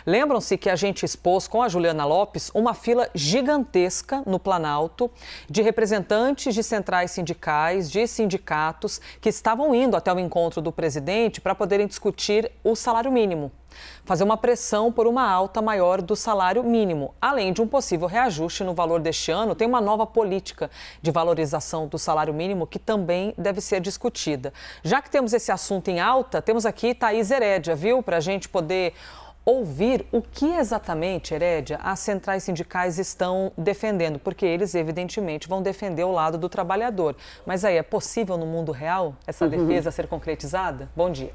Lembram-se que a gente expôs com a Juliana Lopes uma fila gigantesca no Planalto de representantes de centrais sindicais, de sindicatos, que estavam indo até o encontro do presidente para poderem discutir o salário mínimo. Fazer uma pressão por uma alta maior do salário mínimo. Além de um possível reajuste no valor deste ano, tem uma nova política de valorização do salário mínimo que também deve ser discutida. Já que temos esse assunto em alta, temos aqui Thaís Herédia, viu? Para a gente poder ouvir o que exatamente, Herédia, as centrais sindicais estão defendendo, porque eles, evidentemente, vão defender o lado do trabalhador. Mas aí, é possível no mundo real essa defesa ser concretizada? Bom dia.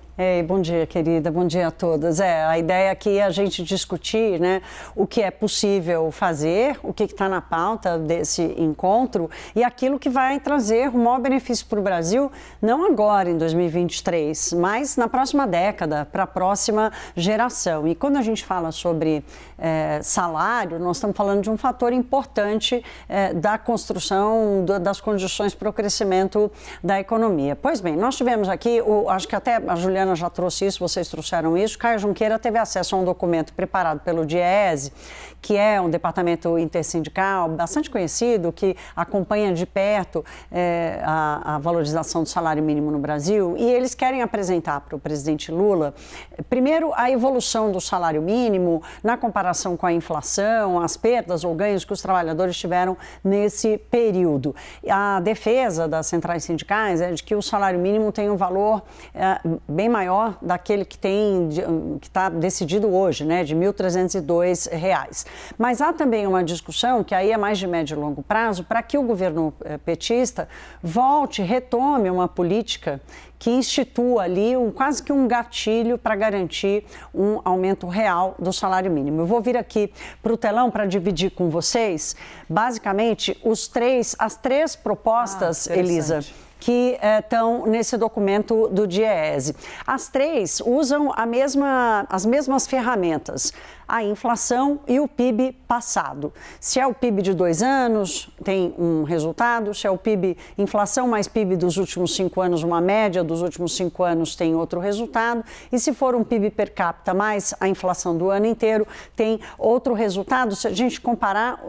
Bom dia, querida. Bom dia a todas. A ideia aqui é a gente discutir, né, o que é possível fazer, o que está na pauta desse encontro e aquilo que vai trazer o maior benefício para o Brasil, não agora, em 2023, mas na próxima década, para a próxima geração. E quando a gente fala sobre salário, nós estamos falando de um fator importante da construção das condições para o crescimento da economia. Pois bem, nós tivemos aqui, acho que até a Juliana já trouxe isso, vocês trouxeram isso, Caio Junqueira teve acesso a um documento preparado pelo DIEESE, que é um departamento intersindical bastante conhecido, que acompanha de perto a valorização do salário mínimo no Brasil, e eles querem apresentar para o presidente Lula, primeiro, a evolução do salário mínimo na comparação com a inflação, as perdas ou ganhos que os trabalhadores tiveram nesse período. A defesa das centrais sindicais é de que o salário mínimo tem um valor bem maior daquele que está decidido hoje, né, de R$ 1.302. Mas há também uma discussão, que aí é mais de médio e longo prazo, para que o governo petista retome uma política que institua ali quase que um gatilho para garantir um aumento real do salário mínimo. Eu vou vir aqui para o telão para dividir com vocês, basicamente, as três propostas, Elisa, que estão nesse documento do DIEESE. As três usam as mesmas ferramentas, a inflação e o PIB passado. Se é o PIB de 2 anos, tem um resultado. Se é o PIB, inflação mais PIB dos últimos 5 anos, uma média dos últimos 5 anos tem outro resultado. E se for um PIB per capita mais a inflação do ano inteiro, tem outro resultado. Se a gente comparar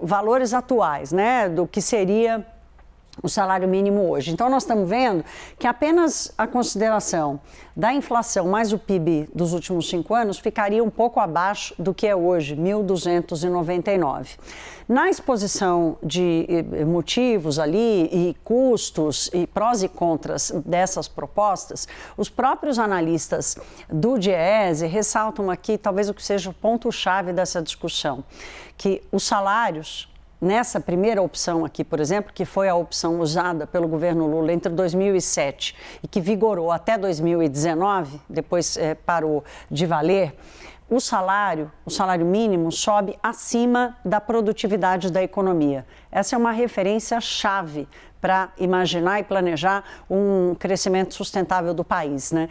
valores atuais, né, do que seria o salário mínimo hoje. Então, nós estamos vendo que apenas a consideração da inflação mais o PIB dos últimos 5 anos ficaria um pouco abaixo do que é hoje, 1.299. Na exposição de motivos ali e custos e prós e contras dessas propostas, os próprios analistas do DIEESE ressaltam aqui talvez o que seja o ponto-chave dessa discussão, que os salários nessa primeira opção aqui, por exemplo, que foi a opção usada pelo governo Lula entre 2007 e que vigorou até 2019, depois parou de valer, o salário mínimo sobe acima da produtividade da economia. Essa é uma referência chave para imaginar e planejar um crescimento sustentável do país, né?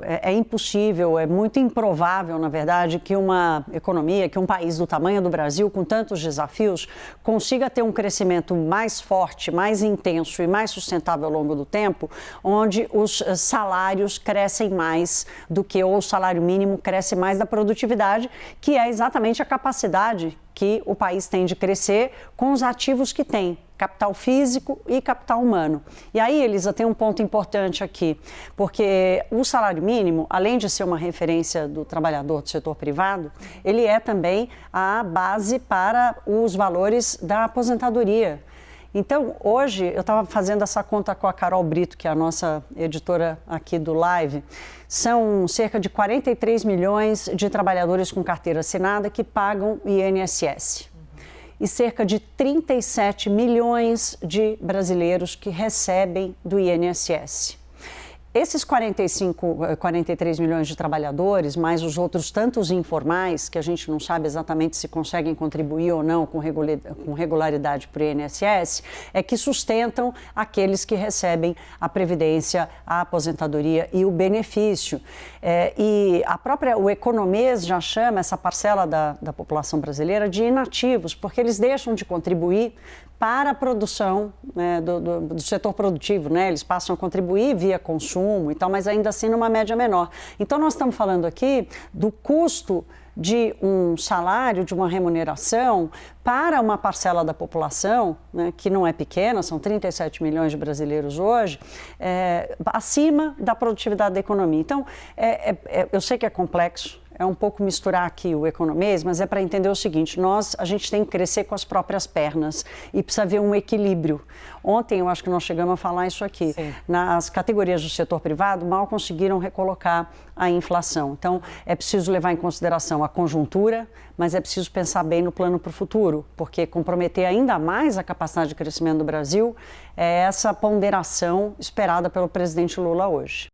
É impossível, é muito improvável, na verdade, que uma economia, que um país do tamanho do Brasil, com tantos desafios, consiga ter um crescimento mais forte, mais intenso e mais sustentável ao longo do tempo, onde os salários crescem mais do que o salário mínimo cresce mais da produtividade, que é exatamente a capacidade que o país tem de crescer com os ativos que tem, capital físico e capital humano. E aí, Elisa, tem um ponto importante aqui, porque o salário mínimo, além de ser uma referência do trabalhador do setor privado, ele é também a base para os valores da aposentadoria. Então, hoje, eu estava fazendo essa conta com a Carol Brito, que é a nossa editora aqui do Live, são cerca de 43 milhões de trabalhadores com carteira assinada que pagam INSS. E cerca de 37 milhões de brasileiros que recebem do INSS. Esses 43 milhões de trabalhadores, mais os outros tantos informais, que a gente não sabe exatamente se conseguem contribuir ou não com regularidade para o INSS, é que sustentam aqueles que recebem a previdência, a aposentadoria e o benefício. E o Economês já chama essa parcela da população brasileira de inativos, porque eles deixam de contribuir para a produção, né, do setor produtivo, né? Eles passam a contribuir via consumo, consumo e tal, mas ainda assim numa média menor. Então nós estamos falando aqui do custo de um salário, de uma remuneração para uma parcela da população, né, que não é pequena, são 37 milhões de brasileiros hoje, acima da produtividade da economia. Então, eu sei que é complexo, é um pouco misturar aqui o economês, mas é para entender o seguinte, a gente tem que crescer com as próprias pernas e precisa haver um equilíbrio. Ontem eu acho que nós chegamos a falar isso aqui. Sim. Nas categorias do setor privado, mal conseguiram recolocar a inflação. Então, é preciso levar em consideração a conjuntura, mas é preciso pensar bem no plano para o futuro, porque comprometer ainda mais a capacidade de crescimento do Brasil é essa ponderação esperada pelo presidente Lula hoje.